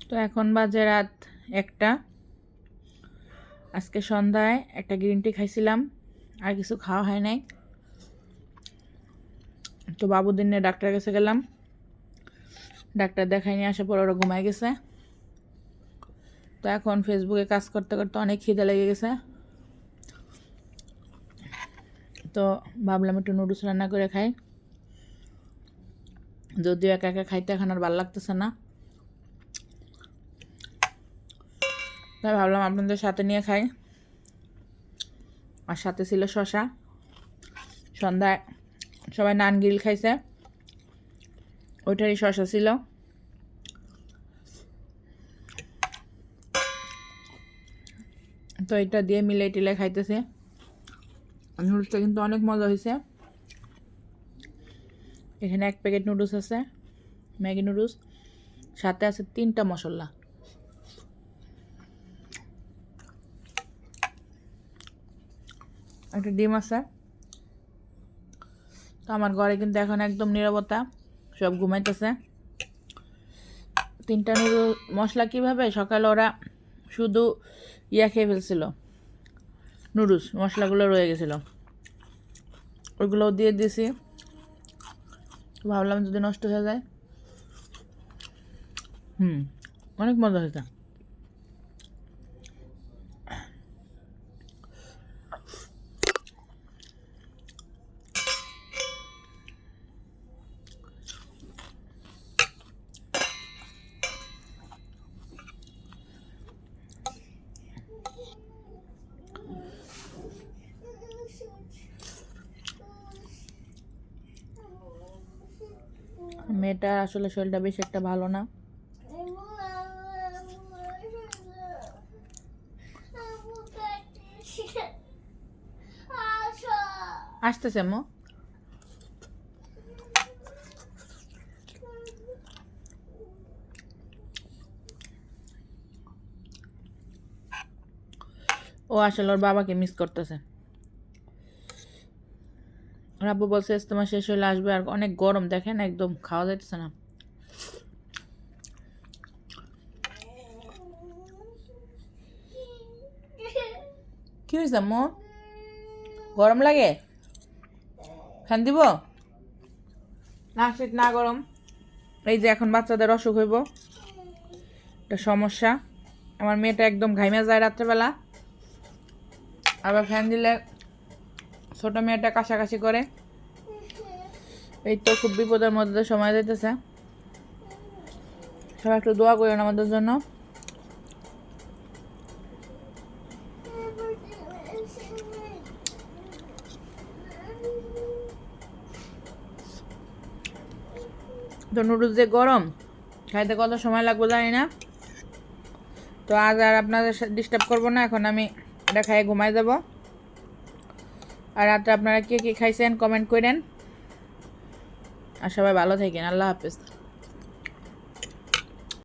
তো এখন বাজে রাত 1টা। আজকে সন্ধ্যায় একটা গ্রিন টি খাইছিলাম, আর কিছু খাওয়া হয় নাই। তো বাবুদের নিয়ে ডাক্তারের কাছে গেলাম। ডাক্তার দেখাই নিয়ে আসার পর ওরা ঘুমায় গেছে। তো এখন ফেসবুকে কাজ করতে করতে অনেক খিদে লেগে গেছে। তো ভাবলাম একটু নুডলস রান্না করে খাই, যদিও একা একা খাইতে এখন আর ভালো লাগতেছে না। তাই ভাবলাম আপনাদের সাথে নিয়ে খাই। আর সাথে ছিল শশা। সন্ধ্যায় সবাই নান গ্রিল খাইছে, ওইটারই শশা ছিল। তো এটা দিয়ে মিলে টিলে খাইতেছে। নুডলসটা কিন্তু অনেক মজা হয়েছে। এখানে 1 প্যাকেট নুডলস আছে, ম্যাগি নুডলস, সাথে আছে 3টা মশলা। একটা ডিম আছে। তো আমার ঘরে কিন্তু এখন একদম নীরবতা, সব ঘুমাইতেছে। 3টা নুডলস মশলা কীভাবে, সকালে ওরা শুধু খেয়ে ফেলছিল, নুডলস মশলাগুলো রয়ে গেছিলো, ওইগুলোও দিয়ে দিয়েছি। ভাবলাম যদি নষ্ট হয়ে যায়। অনেক মজা হয়েছে। মেয়েটা আসলে শরীরটা বেশি একটা ভালো না। আসতেছে আম্মু। ও আসলে ওর বাবাকে মিস করতেছে। আব্বু বলছে ইজতেমা শেষ হলে আসবে, আর অনেক গরম দেখেন, একদম খাওয়া যাইতেছে না। কি হয়েছে আম্মু? গরম লাগে? ফ্যান দিব না? শীত না গরম? এই যে এখন বাচ্চাদের অসুখ হইব, একটা সমস্যা। আমার মেয়েটা একদম ঘাইমা যায় রাত্রেবেলা, আবার ফ্যান দিলে ছোট মেয়েটা কাশাকাশি করে। এই তো খুব বিপদের মধ্যে সময় যেতেছে। সবাই একটু দোয়া করেন আমাদের জন্য। তো নুডলস যে গরম, খাইতে কত সময় লাগবে জানি না। তো আজ আর আপনাদের ডিস্টার্ব করবো না, এখন আমি এটা খাইয়ে ঘুমাই যাব। আর রাতে আপনারা কে কে খাইছেন কমেন্ট করেন। আর সবাই ভালো থাকেন। আল্লাহ হাফেজ।